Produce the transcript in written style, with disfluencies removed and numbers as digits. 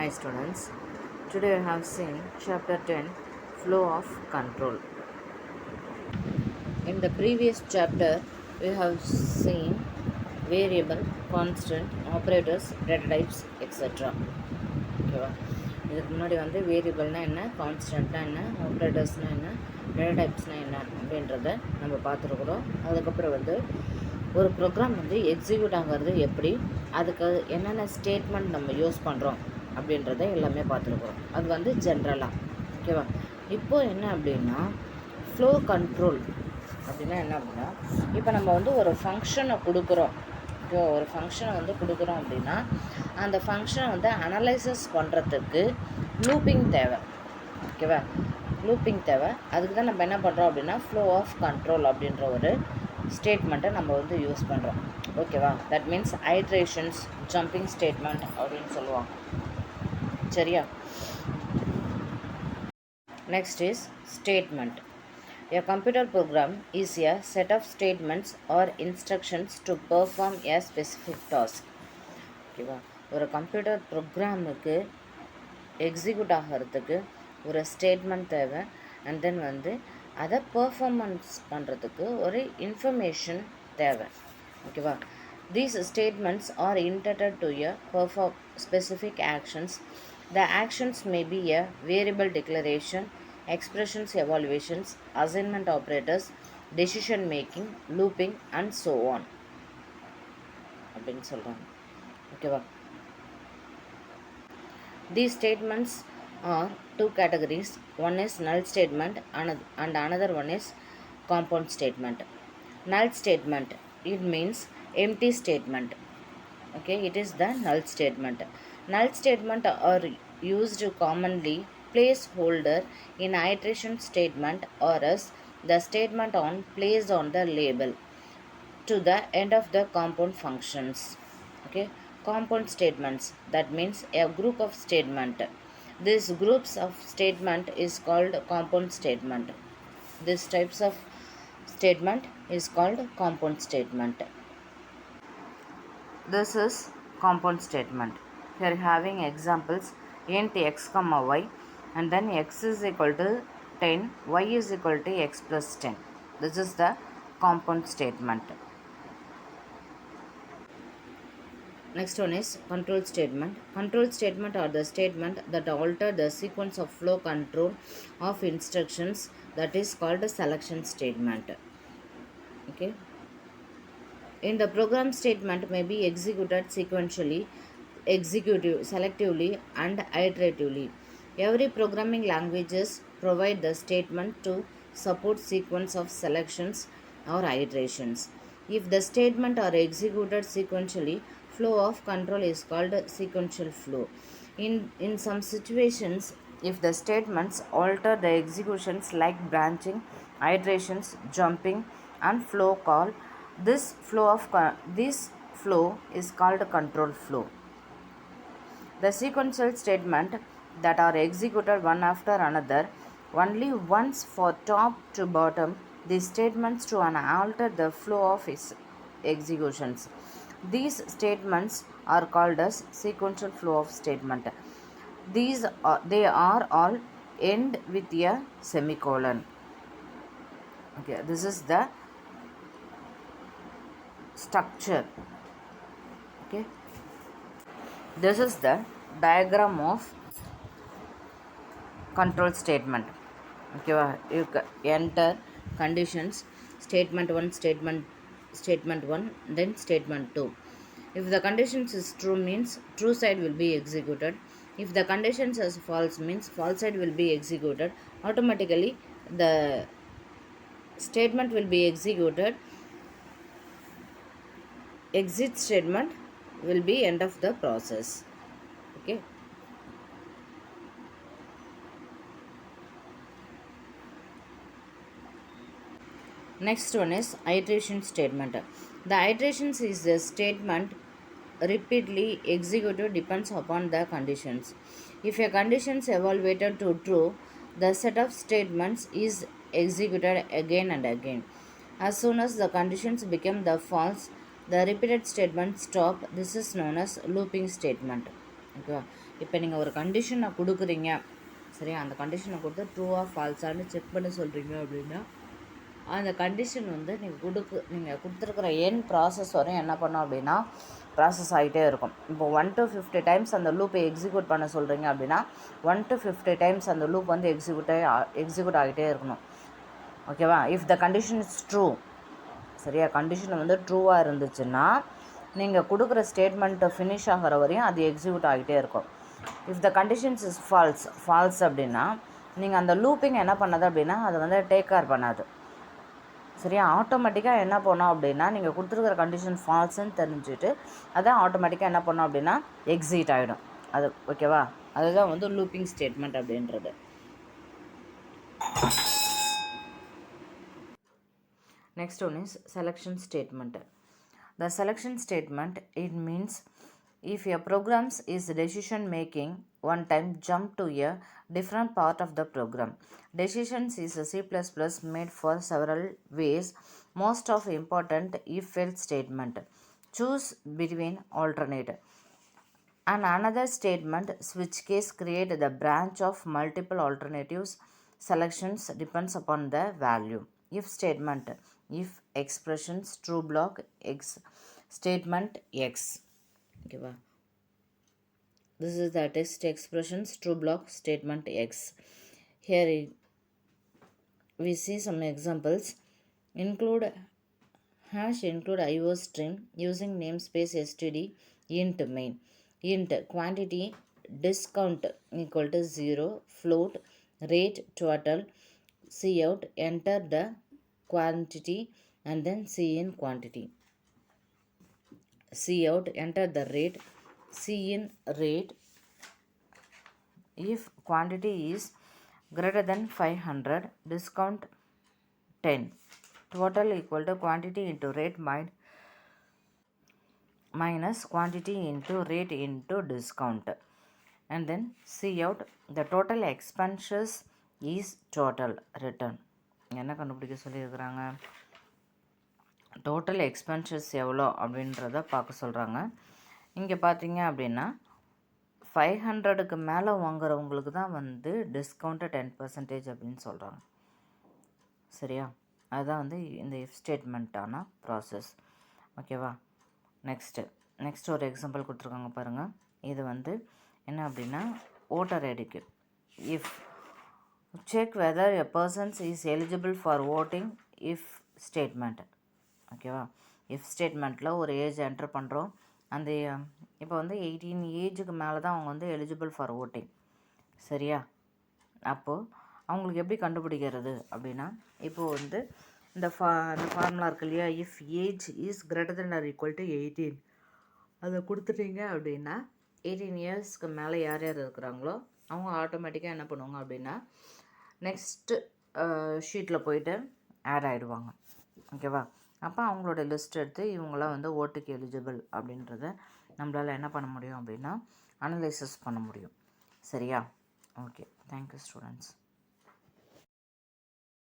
Hi students, today I have seen chapter 10 Flow of Control. In the previous chapter, we have seen variable, constant, operators, data types, etc. ஓகேவா இதுக்கு முன்னாடி வந்து வேரியபிள்னால் என்ன, கான்ஸ்டன்ட்னா என்ன, ஆப்ரேட்டர்ஸ்னால் என்ன, data டைப்ஸ்னால் என்ன அப்படின்றத நம்ம பார்த்துருக்குறோம். அதுக்கப்புறம் வந்து ஒரு ப்ரோக்ராம் வந்து எக்ஸிக்யூட் ஆகிறது எப்படி, அதுக்கு என்னென்ன ஸ்டேட்மெண்ட் நம்ம யூஸ் பண்ணுறோம் அப்படின்றத எல்லாமே பார்த்துருக்குறோம். அது வந்து ஜென்ரலாக ஓகேவா. இப்போது என்ன அப்படின்னா ஃப்ளோ கண்ட்ரோல் அப்படின்னா என்ன அப்படின்னா, இப்போ நம்ம வந்து ஒரு ஃபங்க்ஷனை கொடுக்குறோம். இப்போ ஒரு ஃபங்க்ஷனை வந்து கொடுக்குறோம் அப்படின்னா அந்த ஃபங்க்ஷனை வந்து அனலைசஸ் பண்ணுறதுக்கு லூப்பிங் தேவை. ஓகேவா, லூப்பிங் தேவை. அதுக்கு தான் நம்ம என்ன பண்ணுறோம் அப்படின்னா ஃப்ளோ ஆஃப் கண்ட்ரோல் அப்படின்ற ஒரு ஸ்டேட்மெண்ட்டை நம்ம வந்து யூஸ் பண்ணுறோம். ஓகேவா, that means iterations, jumping statement அப்படின்னு சொல்லுவாங்க. சரியா, next is statement. A computer program is a set of statements or instructions to perform a specific task. ஓகேவா, ஒரு கம்ப்யூட்டர் ப்ரோக்ராமுக்கு எக்ஸிக்யூட் ஆகிறதுக்கு ஒரு ஸ்டேட்மெண்ட் தேவை. அண்ட் தென் வந்து அதை பர்ஃபார்மன்ஸ் பண்ணுறதுக்கு ஒரு இன்ஃபர்மேஷன் தேவை. ஓகேவா, these statements are intended to perform specific actions. The actions may be a variable declaration, expressions, evaluations, assignment operators, decision making, looping and so on அப்படின்னு சொல்கிறாங்க. ஓகேவா, these statements are two categories. One is null statement and another one is compound statement. Null statement, it means empty statement. Okay, it is the null statement. Null statement are used commonly placeholder in iteration statement or as the statement on placed on the label to the end of the compound functions. Okay, compound statements, that means a group of statement. These groups of statement is called compound statement. These types of statement is called compound statement. This is compound statement. Here having examples int x comma y and then x is equal to 10, y is equal to x plus 10. This is the compound statement. Next one is control statement. Control statement are the statement that alter the sequence of flow control of instructions, that is called a selection statement. Okay, in the program statement may be executed sequentially, selectively and iteratively. Every programming languages provide the statement to support sequence of selections or iterations. If the statement are executed sequentially, flow of control is called sequential flow. In some situations, if the statements alter the executions like branching, iterations, jumping and flow call, this flow is called control flow. The sequential statement that are executed one after another only once for top to bottom, these statements to alter the flow of its executions. These statements are called as sequential flow of statement. They are all end with a semicolon. Okay, this is the structure. Okay, this is the diagram of control statement. Okay, you enter conditions, statement 1, statement 1, then statement 2. If the conditions is true means true side will be executed. If the conditions is false means false side will be executed. Automatically the statement will be executed. Exit statement will be end of the process. Okay, next one is iteration statement. The iterations is the statement repeatedly executed depends upon the conditions. If a condition is evaluated to true, the set of statements is executed again and again. As soon as the conditions become the false, the repeated statements stop. This is known as looping statement. Okay. இப்போ நீங்கள் ஒரு கண்டிஷனை கொடுக்குறீங்க, சரியா? அந்த கண்டிஷனை கொடுத்து ட்ரூவா ஃபால்ஸான்னு check பண்ண சொல்கிறீங்க அப்படின்னா, அந்த கண்டிஷன் வந்து நீங்கள் கொடுத்துருக்குற ப்ராசஸ் வரையும் என்ன பண்ணோம் அப்படின்னா ப்ராசஸ் ஆகிட்டே இருக்கும். இப்போ 1 to 50 டைம்ஸ் அந்த லூப்பை எக்ஸிக்யூட் பண்ண சொல்கிறீங்க அப்படின்னா 1 to 50 டைம்ஸ் அந்த லூப் வந்து எக்ஸிக்யூட் ஆகிட்டே இருக்கணும். ஓகேவா? If the condition is true, சரியா? கண்டிஷன் வந்து ட்ரூவாக இருந்துச்சுன்னா நீங்கள் கொடுக்குற ஸ்டேட்மெண்ட்டு ஃபினிஷ் ஆகிற வரையும் அது எக்ஸிக்யூட் ஆகிட்டே இருக்கும். If the conditions is false அப்படின்னா நீங்கள் அந்த லூப்பிங் என்ன பண்ணாது அப்படின்னா அது வந்து டேக் கேர் பண்ணாது, சரியா? ஆட்டோமேட்டிக்காக என்ன பண்ணோம் அப்படின்னா நீங்கள் கொடுத்துருக்குற கண்டிஷன் ஃபால்ஸ்ன்னு தெரிஞ்சுட்டு அதான் ஆட்டோமேட்டிக்காக என்ன பண்ணோம் அப்படின்னா எக்ஸிட் ஆகிடும் அது. ஓகேவா? அதுதான் வந்து லூப்பிங் ஸ்டேட்மெண்ட் அப்படின்றது. Next one is selection statement. The selection statement, it means if a program is decision making, one time jump to a different part of the program. Decisions is a C++ made for several ways. Most of important if-else statement. Choose between alternate. And another statement, switch case, create the branch of multiple alternatives. Selections depends upon the value. If statement, if expressions true block x statement x. Okay, this is the text expressions true block statement x. Here we see some examples. Include IO string using namespace std int main. Int quantity discount equal to 0, float rate total, cout enter the quantity and then cin quantity. Cout enter the rate, cin rate. If quantity is greater than 500, discount 10, total equal to quantity into rate minus quantity into rate into discount, and then cout the total expenses is total return. என்ன கண்டுபிடிக்க சொல்லியிருக்கிறாங்க? Total expenses எவ்வளோ அப்படின்றத பார்க்க சொல்கிறாங்க. இங்கே பார்த்தீங்க அப்படின்னா 500க்கு மேலே வாங்குறவங்களுக்கு தான் வந்து டிஸ்கவுண்ட்டு 10% அப்படின்னு சொல்கிறாங்க, சரியா? அதுதான் வந்து இந்த இஃப் ஸ்டேட்மெண்ட்டான ப்ராசஸ். ஓகேவா? நெக்ஸ்ட் ஒரு எக்ஸாம்பிள் கொடுத்துருக்காங்க பாருங்கள். இது வந்து என்ன அப்படின்னா ஓட்டர் ஐடிக்கு if check weather a persons is eligible for voting if statement. ஓகேவா? இஃப் ஸ்டேட்மெண்ட்டில் ஒரு ஏஜ் என்ட்ரு பண்ணுறோம். அந்த இப்போ வந்து 18 ஏஜுக்கு மேலே தான் அவங்க வந்து எலிஜிபிள் ஃபார் ஓட்டிங், சரியா? அப்போது அவங்களுக்கு எப்படி கண்டுபிடிக்கிறது அப்படின்னா, இப்போது வந்து இந்த ஃபார்முலா இருக்கு இல்லையா, if age is greater than or equal to 18 அதை கொடுத்துட்டீங்க அப்படின்னா 18 இயர்ஸ்க்கு மேலே யார் யார் இருக்கிறாங்களோ அவங்க ஆட்டோமேட்டிக்காக என்ன பண்ணுவாங்க அப்படின்னா நெக்ஸ்ட்டு ஷீட்டில் போயிட்டு ஆட் ஆகிடுவாங்க. ஓகேவா? அப்போ அவங்களோட லிஸ்ட் எடுத்து இவங்களாம் வந்து ஓட்டுக்கு எலிஜிபிள் அப்படின்றத நம்மளால் என்ன பண்ண முடியும் அப்படின்னா அனலைசிஸ் பண்ண முடியும், சரியா? Okay, thank you students.